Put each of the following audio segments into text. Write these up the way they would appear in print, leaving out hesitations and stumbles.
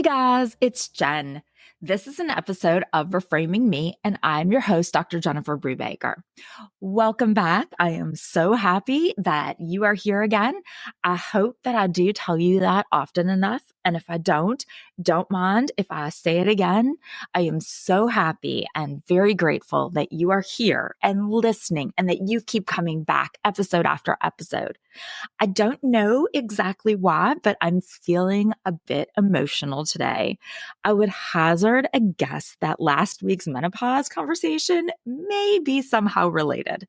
guys, it's Jen. This is an episode of Reframing Me, and I'm your host, Dr. Jennifer Brubaker. Welcome back. I am so happy that you are here again. I hope that I do tell you that often enough. And if I don't mind if I say it again. I am so happy and very grateful that you are here and listening and that you keep coming back episode after episode. I don't know exactly why, but I'm feeling a bit emotional today. I would hazard a guess that last week's menopause conversation may be somehow related.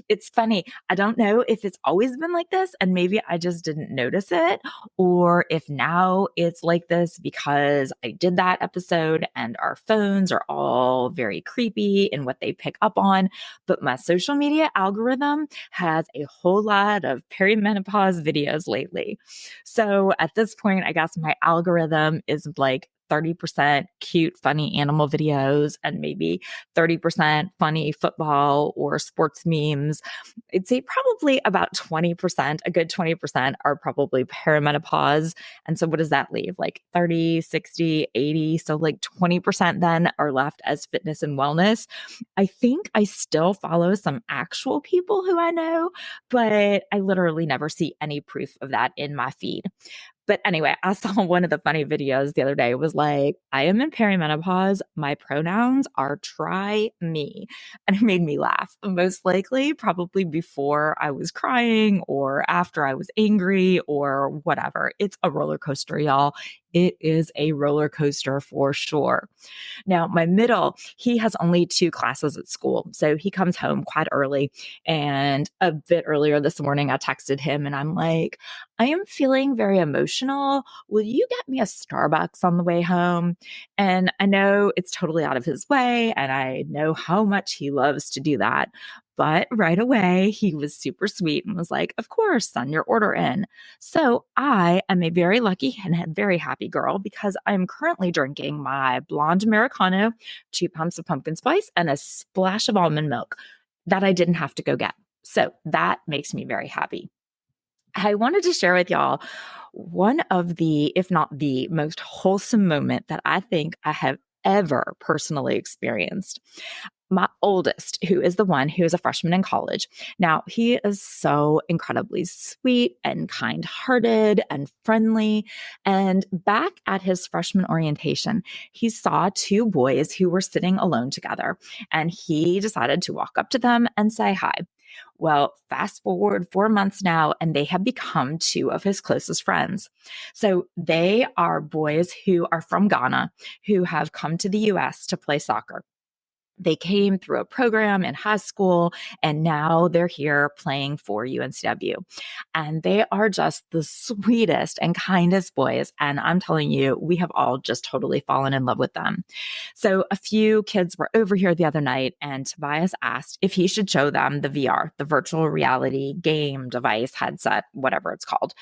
It's funny. I don't know if it's always been like this and maybe I just didn't notice it, or if now it's like this because I did that episode and our phones are all very creepy in what they pick up on. But my social media algorithm has a whole lot of perimenopause videos lately. So at this point, I guess my algorithm is like 30% cute, funny animal videos and maybe 30% funny football or sports memes. I'd say probably about 20%, a good 20% are probably perimenopause. And so what does that leave? Like 30, 60, 80. So like 20% then are left as fitness and wellness. I think I still follow some actual people who I know, but I literally never see any proof of that in my feed. But anyway, I saw one of the funny videos the other day. It was like, I am in perimenopause. My pronouns are try me. And it made me laugh. Most likely, probably before I was crying or after I was angry or whatever. It's a roller coaster, y'all. It is a roller coaster for sure. Now, my middle, he has only 2 classes at school. So he comes home quite early. And a bit earlier this morning, I texted him and I'm like, I am feeling very emotional. Will you get me a Starbucks on the way home? And I know it's totally out of his way. And I know how much he loves to do that. But right away, he was super sweet and was like, of course, send your order in. So I am a very lucky and very happy girl because I'm currently drinking my blonde Americano, 2 pumps of pumpkin spice, and a splash of almond milk that I didn't have to go get. So that makes me very happy. I wanted to share with y'all one of the, if not the most wholesome moment that I think I have ever personally experienced. My oldest, who is the one who is a freshman in college. Now, he is so incredibly sweet and kind-hearted and friendly. And back at his freshman orientation, he saw 2 boys who were sitting alone together, and he decided to walk up to them and say hi. Well, fast forward 4 months now, and they have become 2 of his closest friends. So they are boys who are from Ghana, who have come to the US to play soccer. They came through a program in high school, and now they're here playing for UNCW. And they are just the sweetest and kindest boys. And I'm telling you, we have all just totally fallen in love with them. So a few kids were over here the other night, and Tobias asked if he should show them the VR, the virtual reality game device, headset, whatever it's called.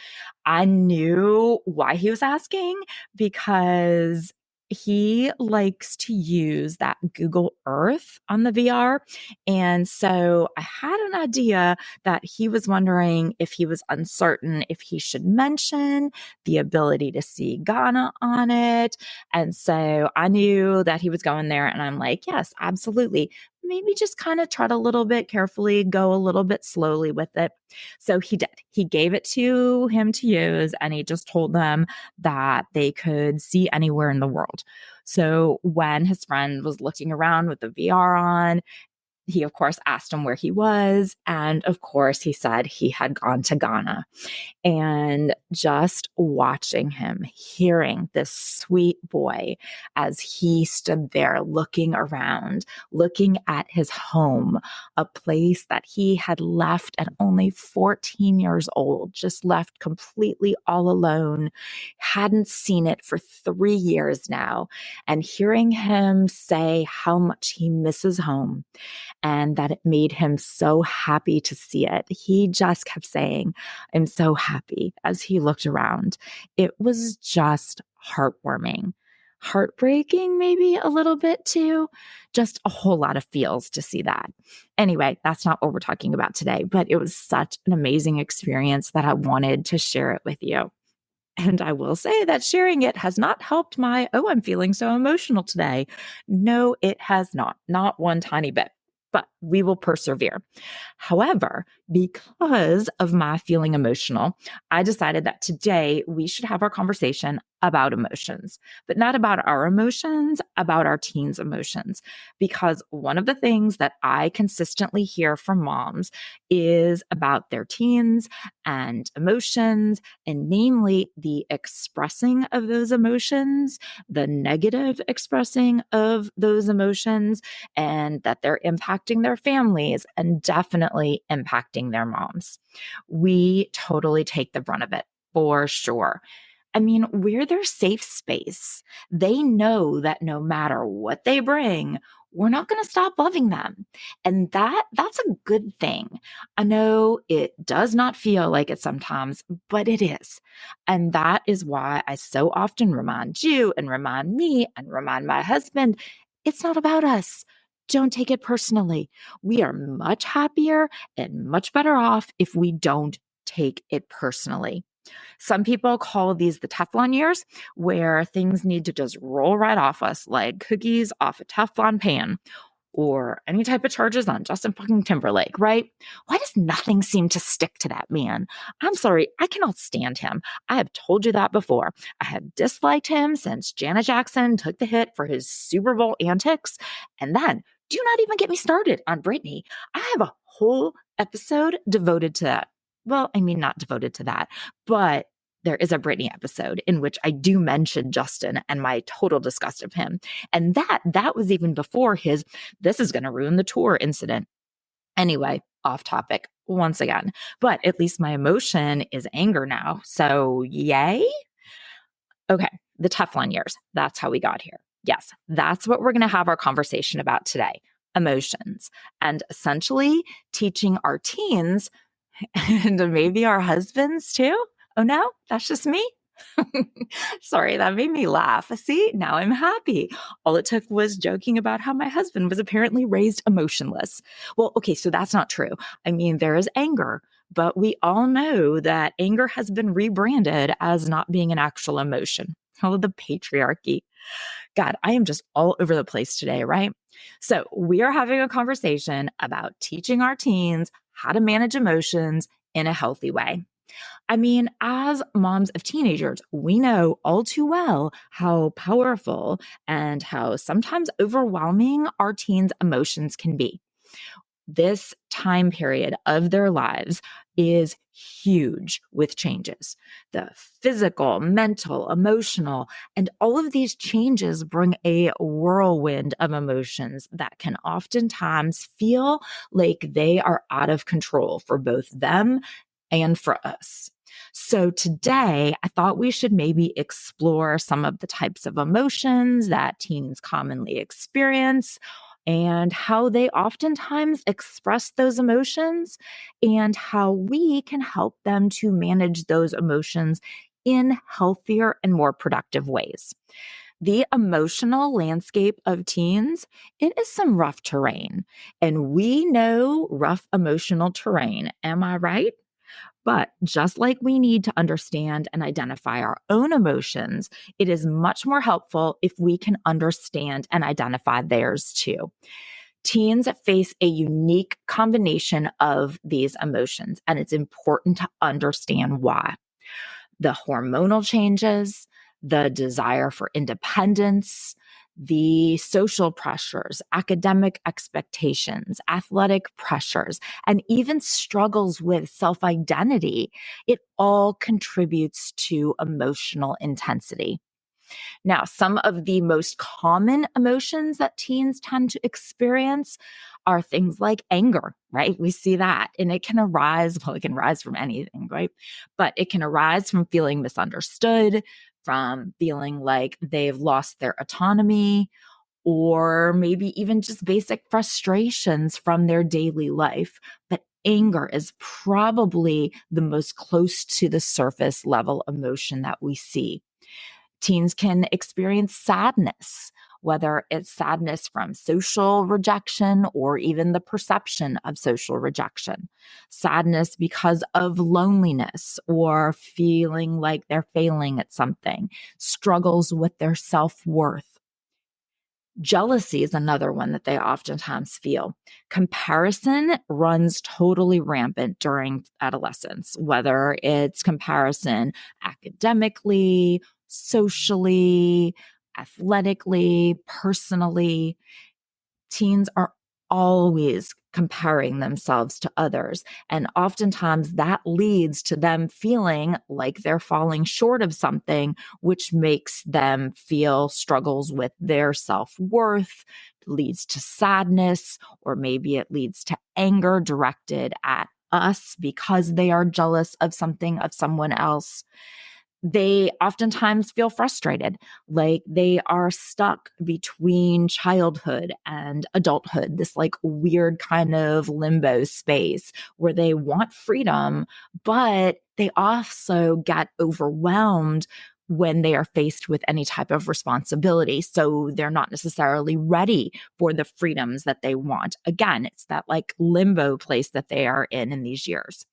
I knew why he was asking because he likes to use that Google Earth on the VR. And so I had an idea that he was wondering if he was uncertain if he should mention the ability to see Ghana on it. And so I knew that he was going there. And I'm like, yes, absolutely. Maybe just kind of tread a little bit carefully, go a little bit slowly with it. So he did. He gave it to him to use, and he just told them that they could see anywhere in the world. So when his friend was looking around with the VR on, he, of course, asked him where he was. And of course, he said he had gone to Ghana. And just watching him, hearing this sweet boy as he stood there looking around, looking at his home, a place that he had left at only 14 years old, just left completely all alone, hadn't seen it for 3 years now, and hearing him say how much he misses home and that it made him so happy to see it. He just kept saying, I'm so happy as he looked around. It was just heartwarming. Heartbreaking, maybe a little bit too. Just a whole lot of feels to see that. Anyway, that's not what we're talking about today, but it was such an amazing experience that I wanted to share it with you. And I will say that sharing it has not helped my, oh, I'm feeling so emotional today. No, it has not, not one tiny bit. But we will persevere. However, because of my feeling emotional, I decided that today we should have our conversation about emotions, but not about our emotions, about our teens' emotions. Because one of the things that I consistently hear from moms is about their teens and emotions, and namely the expressing of those emotions, the negative expressing of those emotions, and that they're impacting their families and definitely impacting their moms. We totally take the brunt of it for sure. I mean, we're their safe space. They know that no matter what they bring, we're not going to stop loving them. And that's a good thing. I know it does not feel like it sometimes, but it is. And that is why I so often remind you and remind me and remind my husband, it's not about us. Don't take it personally. We are much happier and much better off if we don't take it personally. Some people call these the Teflon years, where things need to just roll right off us like cookies off a Teflon pan, or any type of charges on Justin fucking Timberlake, right? Why does nothing seem to stick to that man? I'm sorry, I cannot stand him. I have told you that before. I have disliked him since Janet Jackson took the hit for his Super Bowl antics. And then, do not even get me started on Britney. I have a whole episode devoted to that. Well, I mean, not devoted to that, but there is a Britney episode in which I do mention Justin and my total disgust of him. And that was even before his "this is going to ruin the tour" incident. Anyway, off topic once again, but at least my emotion is anger now. So yay. Okay. The Teflon years. That's how we got here. Yes. That's what we're going to have our conversation about today. Emotions, and essentially teaching our teens and maybe our husbands too. Oh no, that's just me. Sorry, that made me laugh. See, now I'm happy. All it took was joking about how my husband was apparently raised emotionless. Well, okay, so that's not true. I mean, there is anger, but we all know that anger has been rebranded as not being an actual emotion. Oh, the patriarchy. God, I am just all over the place today, right? So, we are having a conversation about teaching our teens how to manage emotions in a healthy way. I mean, as moms of teenagers, we know all too well how powerful and how sometimes overwhelming our teens' emotions can be. This time period of their lives is huge with changes. The physical, mental, emotional, and all of these changes bring a whirlwind of emotions that can oftentimes feel like they are out of control for both them and for us. So today, I thought we should maybe explore some of the types of emotions that teens commonly experience and how they oftentimes express those emotions and how we can help them to manage those emotions in healthier and more productive ways. The emotional landscape of teens, it is some rough terrain, and we know rough emotional terrain. Am I right? But just like we need to understand and identify our own emotions, it is much more helpful if we can understand and identify theirs too. Teens face a unique combination of these emotions, and it's important to understand why. The hormonal changes, the desire for independence, the social pressures, academic expectations, athletic pressures, and even struggles with self identity, it all contributes to emotional intensity. Now, some of the most common emotions that teens tend to experience are things like anger, right? We see that. And it can arise, well, it can rise from anything, right? But it can arise from feeling misunderstood, from feeling like they've lost their autonomy, or maybe even just basic frustrations from their daily life. But anger is probably the most close to the surface level emotion that we see. Teens can experience sadness whether it's sadness from social rejection or even the perception of social rejection, sadness because of loneliness or feeling like they're failing at something, struggles with their self-worth. Jealousy is another one that they oftentimes feel. Comparison runs totally rampant during adolescence, whether it's comparison academically, socially, athletically, personally. Teens are always comparing themselves to others. And oftentimes that leads to them feeling like they're falling short of something, which makes them feel struggles with their self-worth, leads to sadness, or maybe it leads to anger directed at us because they are jealous of something of someone else. They oftentimes feel frustrated, like they are stuck between childhood and adulthood, this like weird kind of limbo space where they want freedom, but they also get overwhelmed when they are faced with any type of responsibility. So they're not necessarily ready for the freedoms that they want. Again, it's that like limbo place that they are in these years.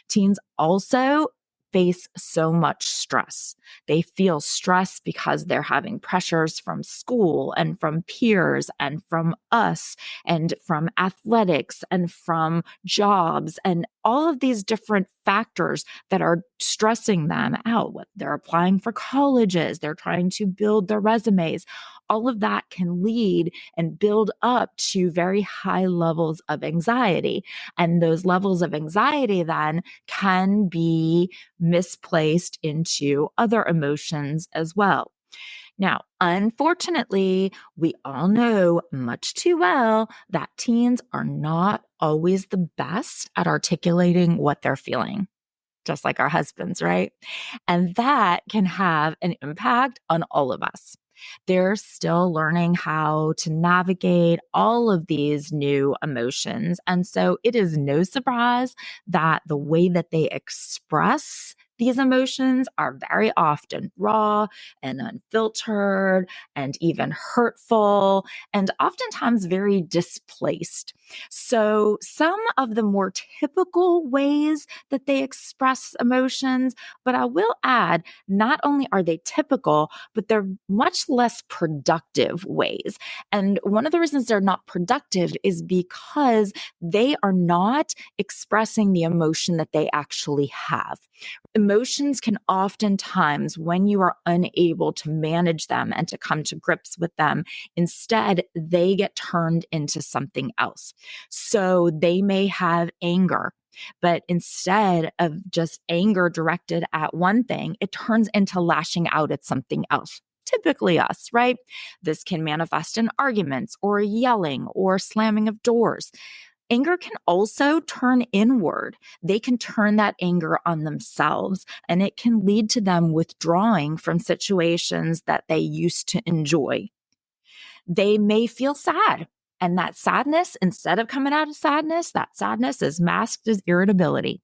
Teens also face so much stress. They feel stress because they're having pressures from school and from peers and from us and from athletics and from jobs and all of these different factors that are stressing them out. They're applying for colleges, they're trying to build their resumes. All of that can lead and build up to very high levels of anxiety. And those levels of anxiety then can be misplaced into other emotions as well. Now, unfortunately, we all know much too well that teens are not always the best at articulating what they're feeling, just like our husbands, right? And that can have an impact on all of us. They're still learning how to navigate all of these new emotions. And so it is no surprise that the way that they express these emotions are very often raw and unfiltered and even hurtful and oftentimes very displaced. So some of the more typical ways that they express emotions, but I will add, not only are they typical, but they're much less productive ways. And one of the reasons they're not productive is because they are not expressing the emotion that they actually have. Emotions can oftentimes, when you are unable to manage them and to come to grips with them, instead, they get turned into something else. So they may have anger, but instead of just anger directed at one thing, it turns into lashing out at something else. Typically us, right? This can manifest in arguments or yelling or slamming of doors. Anger can also turn inward. They can turn that anger on themselves, and it can lead to them withdrawing from situations that they used to enjoy. They may feel sad, and that sadness, instead of coming out of sadness, that sadness is masked as irritability.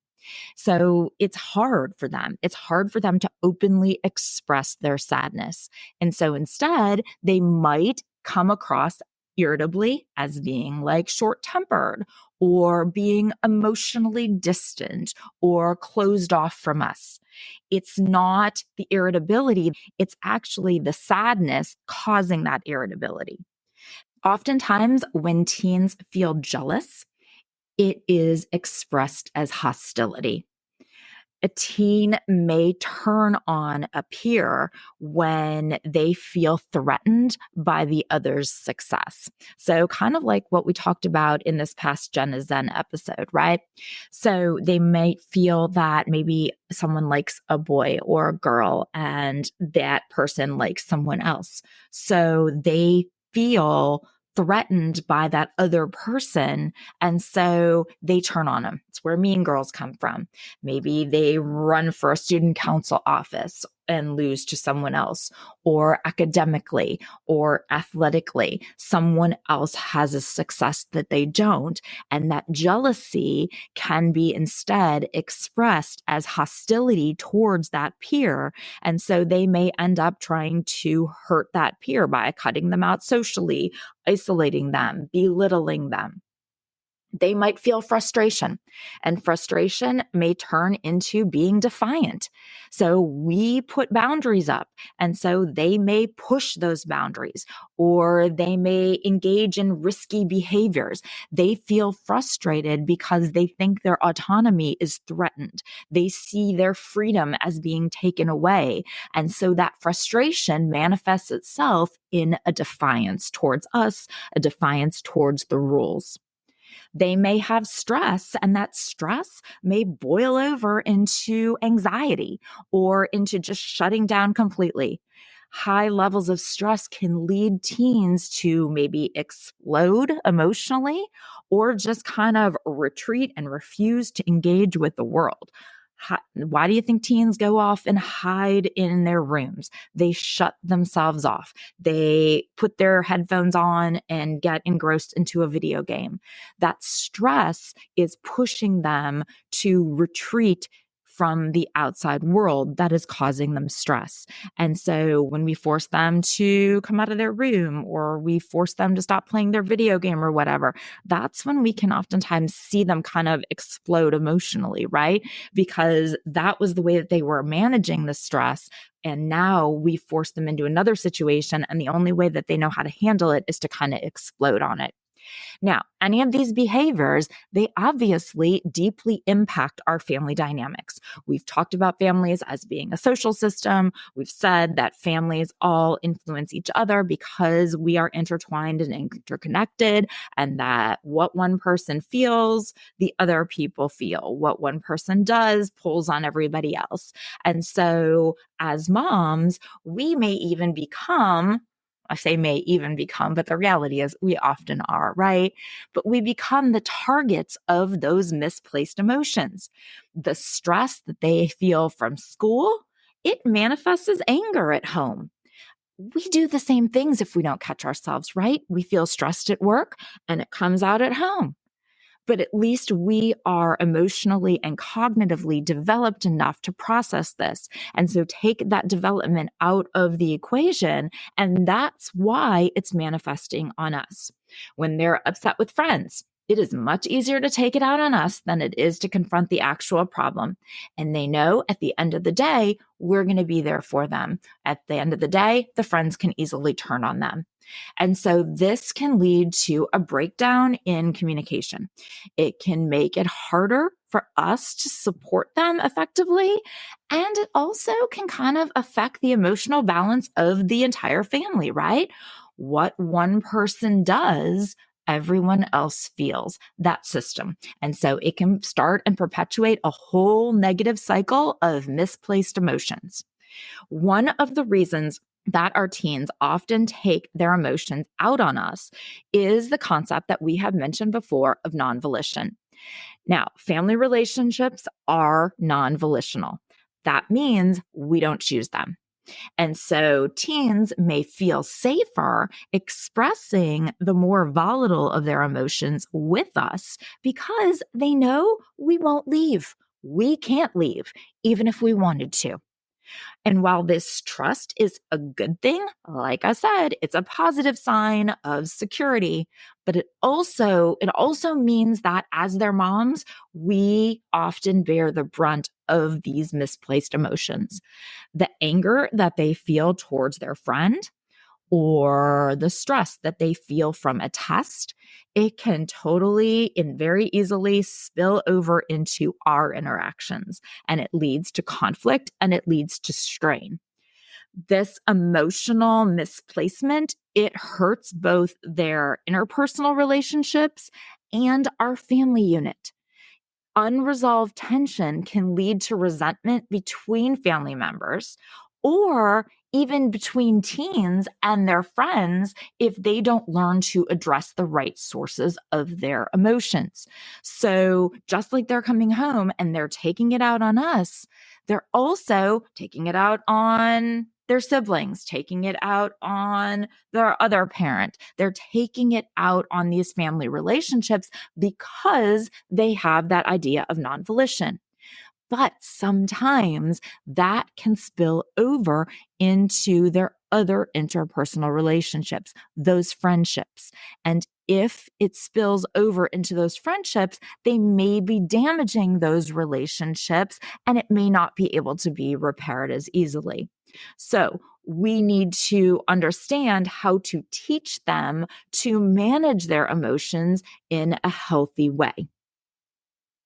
So it's hard for them. It's hard for them to openly express their sadness. And so instead, they might come across irritably as being like short tempered or being emotionally distant or closed off from us. It's not the irritability, it's actually the sadness causing that irritability. Oftentimes, when teens feel jealous, it is expressed as hostility. A teen may turn on a peer when they feel threatened by the other's success. So, kind of like what we talked about in this past Jen Zen episode, right? So, they might feel that maybe someone likes a boy or a girl and that person likes someone else. So, they feel threatened by that other person. And so they turn on them. It's where mean girls come from. Maybe they run for a student council office, and lose to someone else, or academically or athletically. Someone else has a success that they don't. And that jealousy can be instead expressed as hostility towards that peer. And so they may end up trying to hurt that peer by cutting them out socially, isolating them, belittling them. They might feel frustration, and frustration may turn into being defiant. So we put boundaries up, and so they may push those boundaries, or they may engage in risky behaviors. They feel frustrated because they think their autonomy is threatened. They see their freedom as being taken away. And so that frustration manifests itself in a defiance towards us, a defiance towards the rules. They may have stress, and that stress may boil over into anxiety or into just shutting down completely. High levels of stress can lead teens to maybe explode emotionally or just kind of retreat and refuse to engage with the world. Why do you think teens go off and hide in their rooms? They shut themselves off. They put their headphones on and get engrossed into a video game. That stress is pushing them to retreat from the outside world that is causing them stress. And so when we force them to come out of their room, or we force them to stop playing their video game or whatever, that's when we can oftentimes see them kind of explode emotionally, right? Because that was the way that they were managing the stress. And now we force them into another situation, and the only way that they know how to handle it is to kind of explode on it. Now, any of these behaviors, they obviously deeply impact our family dynamics. We've talked about families as being a social system. We've said that families all influence each other because we are intertwined and interconnected, and that what one person feels, the other people feel. What one person does pulls on everybody else. And so as moms, we may even become, I say may even become, but the reality is we often are, right? But we become the targets of those misplaced emotions. The stress that they feel from school, it manifests as anger at home. We do the same things if we don't catch ourselves, right? We feel stressed at work and it comes out at home. But at least we are emotionally and cognitively developed enough to process this. And so take that development out of the equation. And that's why it's manifesting on us. When they're upset with friends, it is much easier to take it out on us than it is to confront the actual problem. And they know at the end of the day, we're going to be there for them. At the end of the day, the friends can easily turn on them. And so this can lead to a breakdown in communication. It can make it harder for us to support them effectively. And it also can kind of affect the emotional balance of the entire family, right? What one person does, everyone else feels, that system. And so it can start and perpetuate a whole negative cycle of misplaced emotions. One of the reasons that our teens often take their emotions out on us is the concept that we have mentioned before of non-volition. Now, family relationships are non-volitional. That means we don't choose them. And so teens may feel safer expressing the more volatile of their emotions with us because they know we won't leave. We can't leave, even if we wanted to. And while this trust is a good thing, like I said, it's a positive sign of security, but it also means that as their moms, we often bear the brunt of these misplaced emotions. The anger that they feel towards their friend, or the stress that they feel from a test, it can totally and very easily spill over into our interactions, and it leads to conflict and it leads to strain. This emotional misplacement, it hurts both their interpersonal relationships and our family unit. Unresolved tension can lead to resentment between family members, or even between teens and their friends if they don't learn to address the right sources of their emotions. So just like they're coming home and they're taking it out on us, they're also taking it out on their siblings, taking it out on their other parent. They're taking it out on these family relationships because they have that idea of non-volition. But sometimes that can spill over into their other interpersonal relationships, those friendships. And if it spills over into those friendships, they may be damaging those relationships and it may not be able to be repaired as easily. So we need to understand how to teach them to manage their emotions in a healthy way.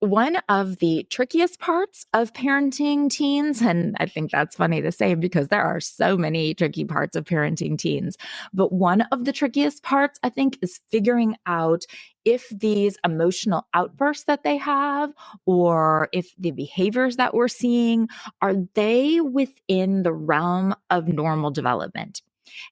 One of the trickiest parts of parenting teens, and I think that's funny to say because there are so many tricky parts of parenting teens, but one of the trickiest parts, I think, is figuring out if these emotional outbursts that they have or if the behaviors that we're seeing, are they within the realm of normal development?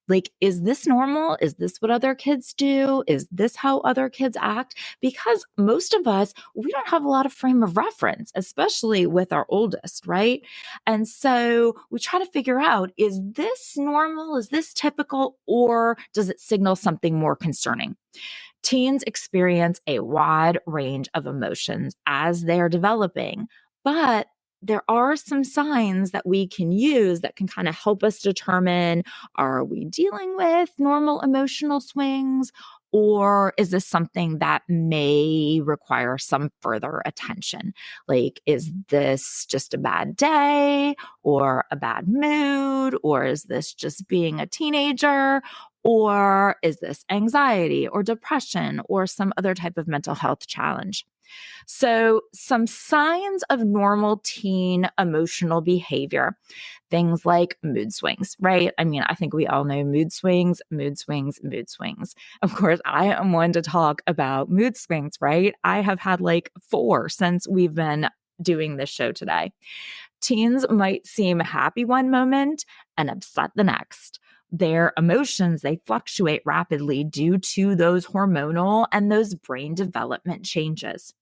Like, is this normal? Is this what other kids do? Is this how other kids act? Because most of us, we don't have a lot of frame of reference, especially with our oldest, right? And so we try to figure out, is this normal? Is this typical? Or does it signal something more concerning? Teens experience a wide range of emotions as they're developing, but there are some signs that we can use that can kind of help us determine, are we dealing with normal emotional swings? Or is this something that may require some further attention? Like, is this just a bad day or a bad mood? Or is this just being a teenager? Or is this anxiety or depression or some other type of mental health challenge? So, some signs of normal teen emotional behavior, things like mood swings, right? I mean, I think we all know mood swings, mood swings, mood swings. Of course, I am one to talk about mood swings, right? I have had like 4 since we've been doing this show today. Teens might seem happy one moment and upset the next. Their emotions, they fluctuate rapidly due to those hormonal and those brain development changes.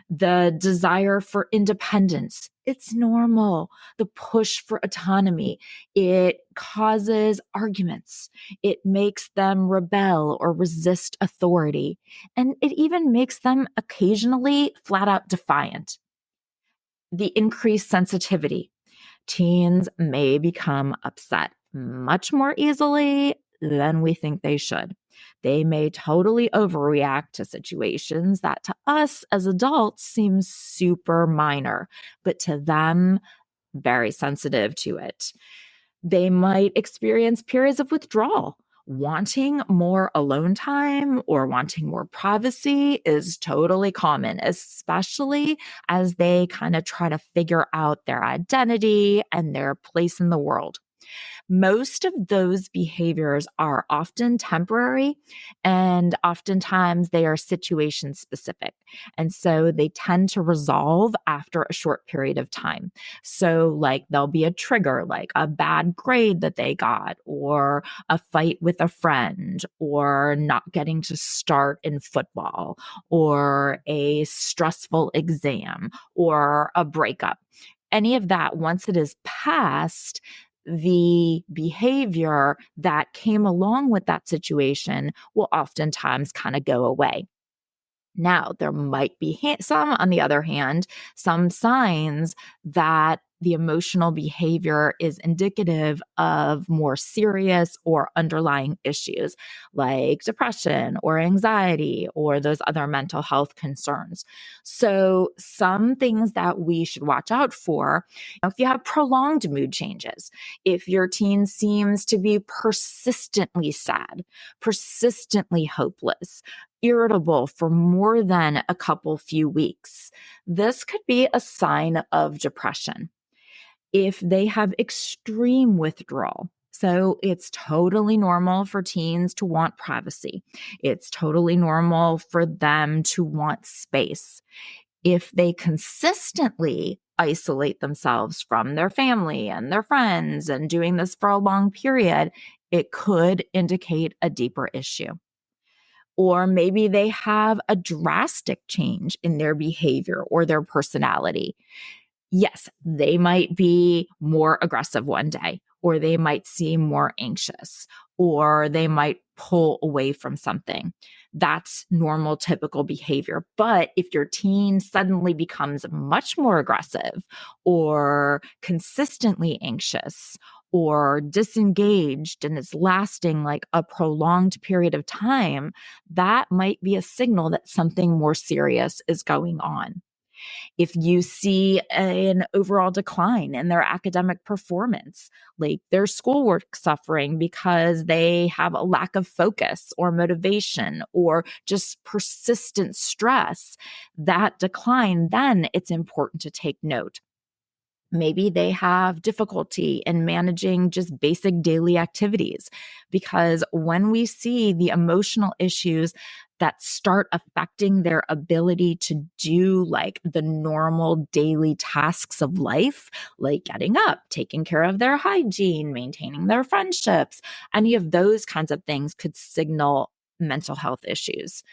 The desire for independence, it's normal. The push for autonomy, it causes arguments. It makes them rebel or resist authority. And it even makes them occasionally flat out defiant. The increased sensitivity. Teens may become upset much more easily than we think they should. They may totally overreact to situations that to us as adults seem super minor, but to them, very sensitive to it. They might experience periods of withdrawal. Wanting more alone time or wanting more privacy is totally common, especially as they kind of try to figure out their identity and their place in the world. Most of those behaviors are often temporary and oftentimes they are situation specific. And so they tend to resolve after a short period of time. So, like, there'll be a trigger, like a bad grade that they got, or a fight with a friend, or not getting to start in football, or a stressful exam, or a breakup. Any of that, once it is past, the behavior that came along with that situation will oftentimes kind of go away. Now, there might be some, on the other hand, some signs that the emotional behavior is indicative of more serious or underlying issues like depression or anxiety or those other mental health concerns. So, some things that we should watch out for, if you have prolonged mood changes, if your teen seems to be persistently sad, persistently hopeless, irritable for more than a few weeks, this could be a sign of depression. If they have extreme withdrawal, so it's totally normal for teens to want privacy. It's totally normal for them to want space. If they consistently isolate themselves from their family and their friends and doing this for a long period, it could indicate a deeper issue. Or maybe they have a drastic change in their behavior or their personality. Yes, they might be more aggressive one day, or they might seem more anxious, or they might pull away from something. That's normal, typical behavior. But if your teen suddenly becomes much more aggressive, or consistently anxious, or disengaged, and it's lasting like a prolonged period of time, that might be a signal that something more serious is going on. If you see an overall decline in their academic performance, like their schoolwork suffering because they have a lack of focus or motivation or just persistent stress, that decline, then it's important to take note. Maybe they have difficulty in managing just basic daily activities, because when we see the emotional issues that start affecting their ability to do like the normal daily tasks of life, like getting up, taking care of their hygiene, maintaining their friendships, any of those kinds of things could signal mental health issues.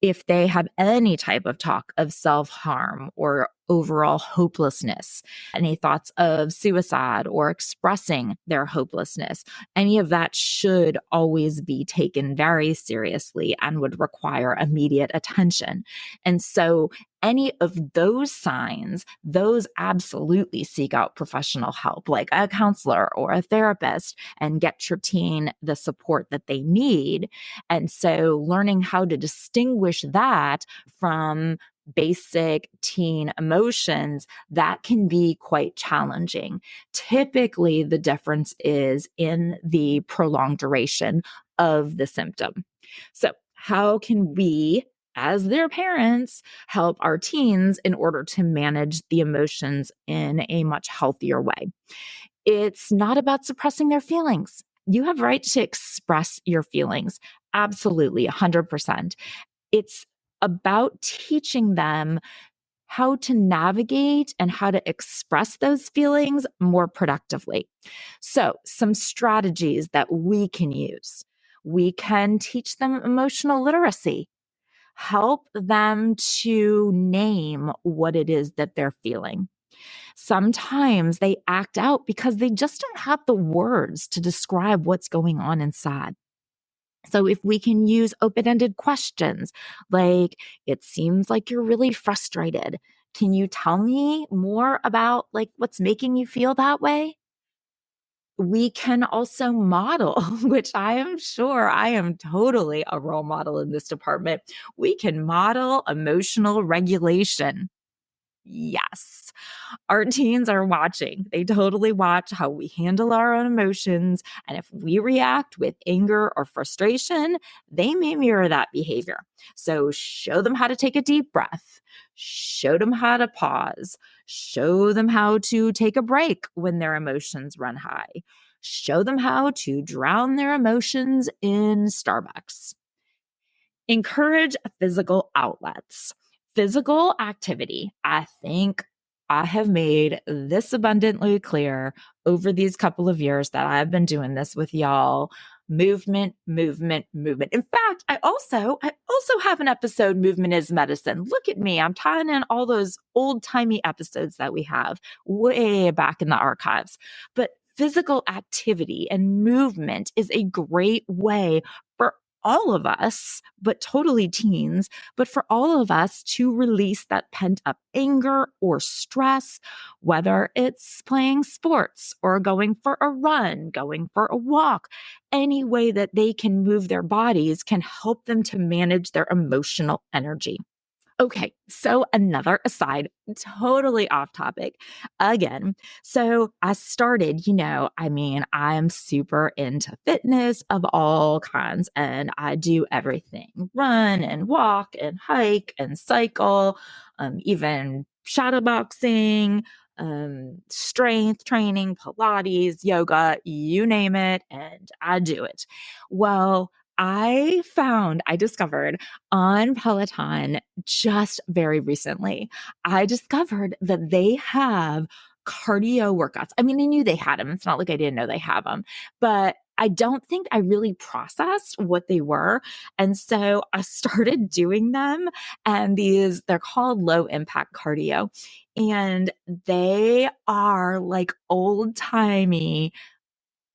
If they have any type of talk of self-harm or overall hopelessness, any thoughts of suicide or expressing their hopelessness, any of that should always be taken very seriously and would require immediate attention. And so any of those signs, those absolutely seek out professional help, like a counselor or a therapist, and get your teen the support that they need. And so learning how to distinguish that from basic teen emotions, that can be quite challenging. Typically, the difference is in the prolonged duration of the symptom. So, how can we, as their parents, help our teens in order to manage the emotions in a much healthier way? It's not about suppressing their feelings. You have right to express your feelings. Absolutely, 100%. It's about teaching them how to navigate and how to express those feelings more productively. So, some strategies that we can use. We can teach them emotional literacy, help them to name what it is that they're feeling. Sometimes they act out because they just don't have the words to describe what's going on inside. So if we can use open-ended questions, like, it seems like you're really frustrated. Can you tell me more about like what's making you feel that way? We can also model, which I am sure I am totally a role model in this department. We can model emotional regulation. Yes. Our teens are watching. They totally watch how we handle our own emotions. And if we react with anger or frustration, they may mirror that behavior. So show them how to take a deep breath, show them how to pause, show them how to take a break when their emotions run high, show them how to drown their emotions in Starbucks. Encourage physical outlets. Physical activity. I think I have made this abundantly clear over these couple of years that I've been doing this with y'all. Movement, movement, movement. In fact, I also have an episode, Movement is Medicine. Look at me. I'm tying in all those old-timey episodes that we have way back in the archives. But physical activity and movement is a great way for all of us, but totally teens, but for all of us to release that pent up anger or stress, whether it's playing sports or going for a run, going for a walk, any way that they can move their bodies can help them to manage their emotional energy. Okay, so another aside, totally off topic again. So I started, I'm super into fitness of all kinds, and I do everything: run and walk and hike and cycle, even shadow boxing, strength training, Pilates, yoga, you name it, and I do it. Well, I discovered on Peloton just very recently, I discovered that they have cardio workouts. I mean, I knew they had them. It's not like I didn't know they have them, but I don't think I really processed what they were. And so I started doing them, and they're called low impact cardio, and they are like old timey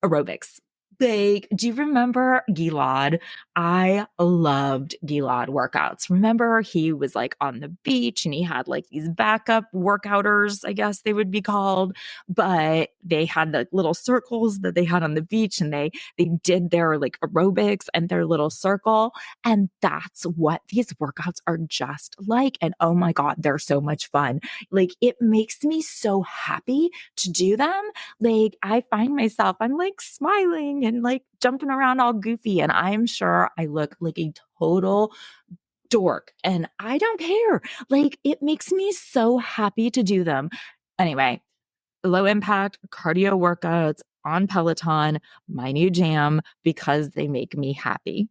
aerobics. Like, do you remember Gilad? I loved Gilad workouts. Remember, he was like on the beach and he had like these backup workouters, I guess they would be called, but they had the little circles that they had on the beach, and they did their like aerobics and their little circle. And that's what these workouts are just like. And oh my God, they're so much fun. Like, it makes me so happy to do them. Like, I find myself, I'm like smiling and like jumping around all goofy, and I'm sure I look like a total dork, and I don't care. Like, it makes me so happy to do them. Anyway, low impact cardio workouts on Peloton, my new jam, because they make me happy.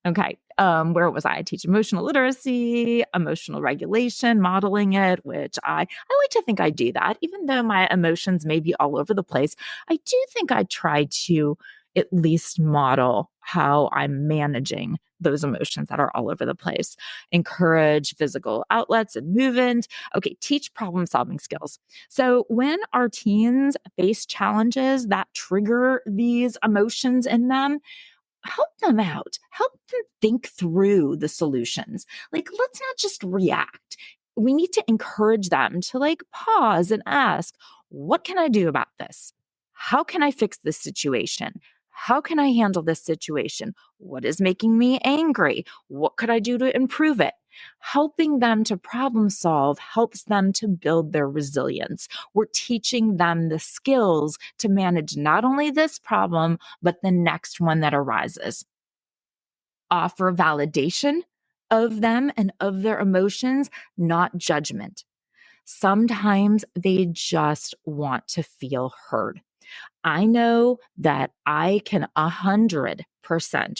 Okay. Where was I? Teach emotional literacy, emotional regulation, modeling it, which I like to think I do that, even though my emotions may be all over the place. I do think I try to at least model how I'm managing those emotions that are all over the place. Encourage physical outlets and movement. Okay, teach problem solving skills. So when our teens face challenges that trigger these emotions in them, help them out, help them think through the solutions. Like, let's not just react. We need to encourage them to like pause and ask, what can I do about this? How can I fix this situation? How can I handle this situation? What is making me angry? What could I do to improve it? Helping them to problem solve helps them to build their resilience. We're teaching them the skills to manage not only this problem, but the next one that arises. Offer validation of them and of their emotions, not judgment. Sometimes they just want to feel heard. I know that I can 100%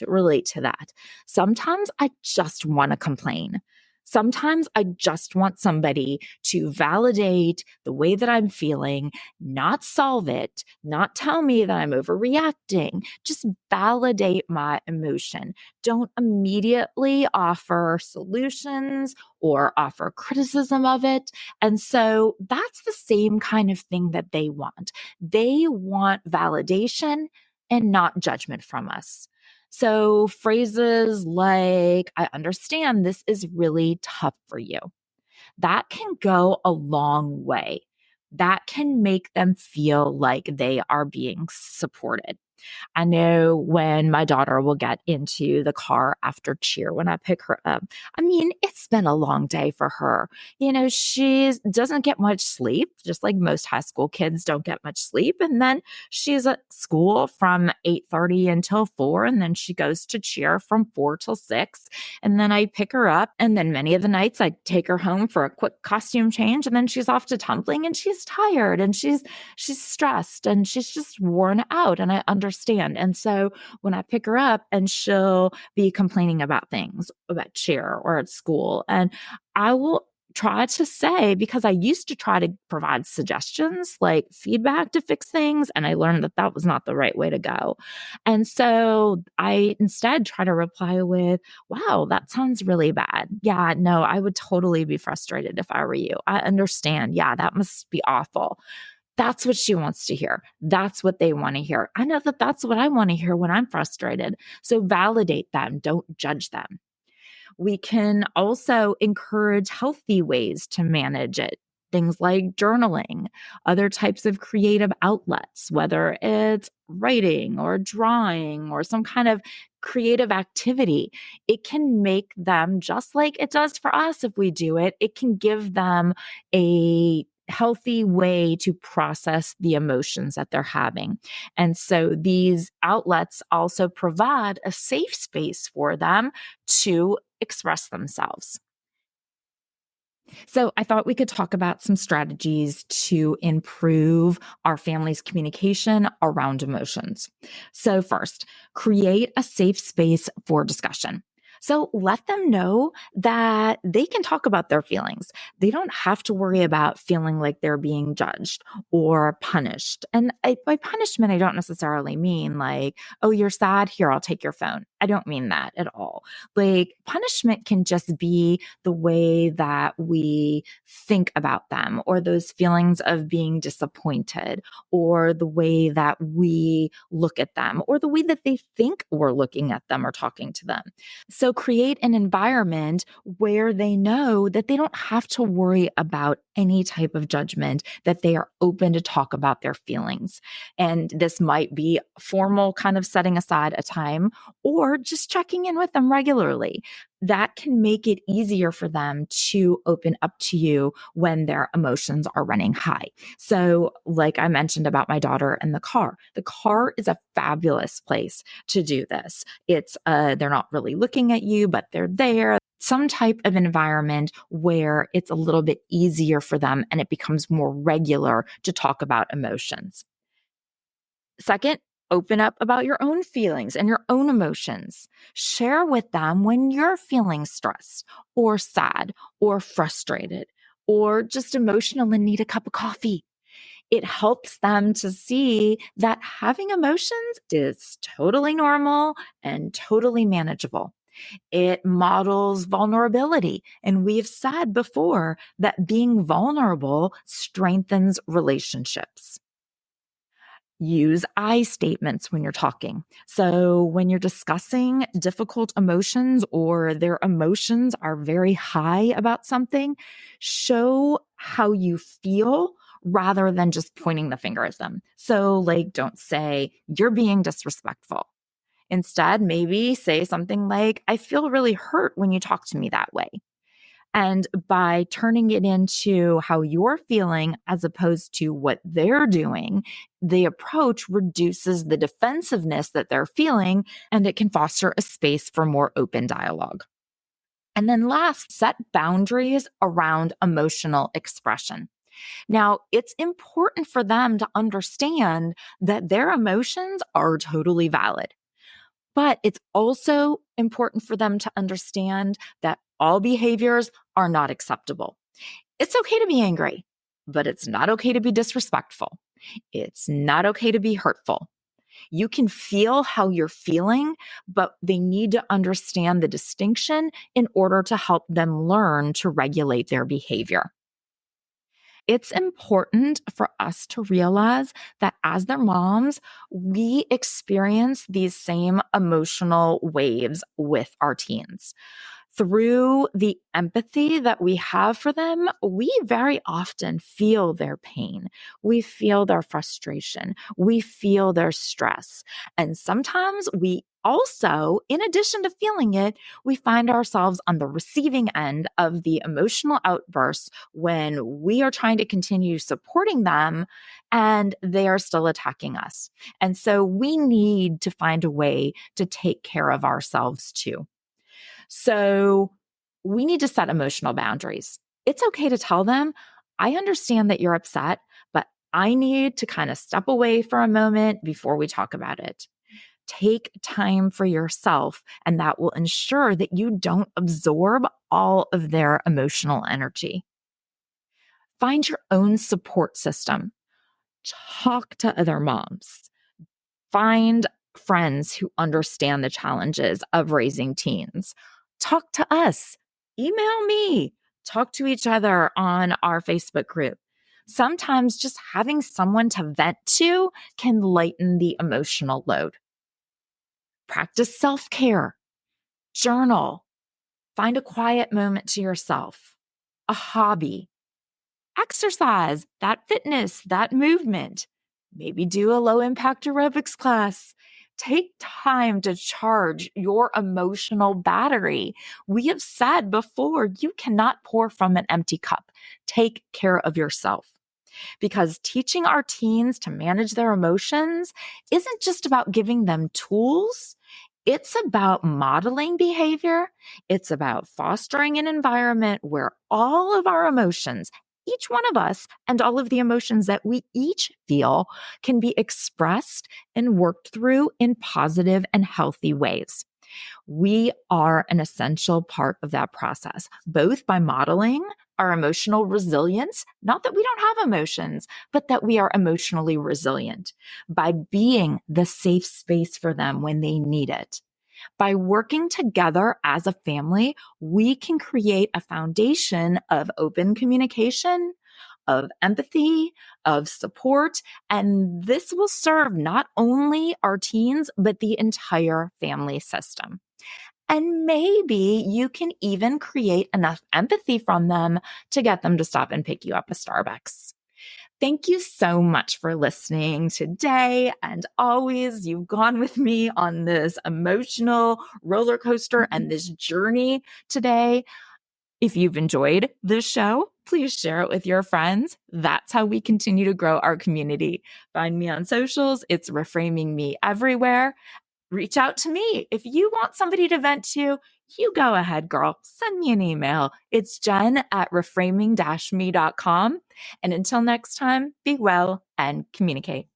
relate to that. Sometimes I just want to complain. Sometimes I just want somebody to validate the way that I'm feeling, not solve it, not tell me that I'm overreacting, just validate my emotion. Don't immediately offer solutions or offer criticism of it. And so that's the same kind of thing that they want. They want validation and not judgment from us. So phrases like, I understand this is really tough for you, that can go a long way. That can make them feel like they are being supported. I know when my daughter will get into the car after cheer when I pick her up. I mean, it's been a long day for her. You know, she doesn't get much sleep, just like most high school kids don't get much sleep. And then she's at school from 8:30 until 4, and then she goes to cheer from 4 till 6. And then I pick her up, and then many of the nights I take her home for a quick costume change, and then she's off to tumbling, and she's tired, and she's stressed, and she's just worn out, and I understand. And so when I pick her up, and she'll be complaining about things about cheer or at school, and I will try to say, because I used to try to provide suggestions like feedback to fix things, and I learned that that was not the right way to go. And so I instead try to reply with, wow, that sounds really bad. Yeah, no, I would totally be frustrated if I were you. I understand. Yeah, that must be awful. That's what she wants to hear. That's what they want to hear. I know that that's what I want to hear when I'm frustrated. So validate them, don't judge them. We can also encourage healthy ways to manage it. Things like journaling, other types of creative outlets, whether it's writing or drawing or some kind of creative activity. It can make them, just like it does for us if we do it, it can give them a healthy way to process the emotions that they're having. And so these outlets also provide a safe space for them to express themselves. So I thought we could talk about some strategies to improve our family's communication around emotions. So first, create a safe space for discussion. So let them know that they can talk about their feelings. They don't have to worry about feeling like they're being judged or punished. And by punishment, I don't necessarily mean like, oh, you're sad. Here, I'll take your phone. I don't mean that at all. Like punishment can just be the way that we think about them, or those feelings of being disappointed, or the way that we look at them, or the way that they think we're looking at them or talking to them. So create an environment where they know that they don't have to worry about any type of judgment, that they are open to talk about their feelings. And this might be formal, kind of setting aside a time, or just checking in with them regularly. That can make it easier for them to open up to you when their emotions are running high. So, like I mentioned about my daughter and the car is a fabulous place to do this. They're not really looking at you, but they're there. Some type of environment where it's a little bit easier for them and it becomes more regular to talk about emotions. Second, open up about your own feelings and your own emotions. Share with them when you're feeling stressed or sad or frustrated or just emotional and need a cup of coffee. It helps them to see that having emotions is totally normal and totally manageable. It models vulnerability. And we've said before that being vulnerable strengthens relationships. Use I statements when you're talking. So, when you're discussing difficult emotions or their emotions are very high about something, show how you feel rather than just pointing the finger at them. So, like, don't say, you're being disrespectful. Instead, maybe say something like, I feel really hurt when you talk to me that way. And by turning it into how you're feeling as opposed to what they're doing, the approach reduces the defensiveness that they're feeling, and it can foster a space for more open dialogue. And then last, set boundaries around emotional expression. Now, it's important for them to understand that their emotions are totally valid. But it's also important for them to understand that all behaviors are not acceptable. It's okay to be angry, but it's not okay to be disrespectful. It's not okay to be hurtful. You can feel how you're feeling, but they need to understand the distinction in order to help them learn to regulate their behavior. It's important for us to realize that as their moms, we experience these same emotional waves with our teens. Through the empathy that we have for them, we very often feel their pain. We feel their frustration. We feel their stress. And sometimes we also, in addition to feeling it, we find ourselves on the receiving end of the emotional outbursts when we are trying to continue supporting them and they are still attacking us. And so we need to find a way to take care of ourselves too. So we need to set emotional boundaries. It's okay to tell them, I understand that you're upset, but I need to kind of step away for a moment before we talk about it. Take time for yourself, and that will ensure that you don't absorb all of their emotional energy. Find your own support system. Talk to other moms. Find friends who understand the challenges of raising teens. Talk to us. Email me. Talk to each other on our Facebook group. Sometimes just having someone to vent to can lighten the emotional load. Practice self-care. Journal. Find a quiet moment to yourself. A hobby. Exercise, that fitness, that movement. Maybe do a low impact aerobics class. Take time to charge your emotional battery. We have said before, you cannot pour from an empty cup. Take care of yourself. Because teaching our teens to manage their emotions isn't just about giving them tools. It's about modeling behavior. It's about fostering an environment where all of our emotions, each one of us, and all of the emotions that we each feel can be expressed and worked through in positive and healthy ways. We are an essential part of that process, both by modeling our emotional resilience, not that we don't have emotions, but that we are emotionally resilient, by being the safe space for them when they need it. By working together as a family, we can create a foundation of open communication, of empathy, of support, and this will serve not only our teens, but the entire family system. And maybe you can even create enough empathy from them to get them to stop and pick you up a Starbucks. Thank you so much for listening today. And always, you've gone with me on this emotional roller coaster and this journey today. If you've enjoyed this show, please share it with your friends. That's how we continue to grow our community. Find me on socials. It's Reframing Me everywhere. Reach out to me. If you want somebody to vent to, you go ahead, girl. Send me an email. It's jen@reframing-me.com. And until next time, be well and communicate.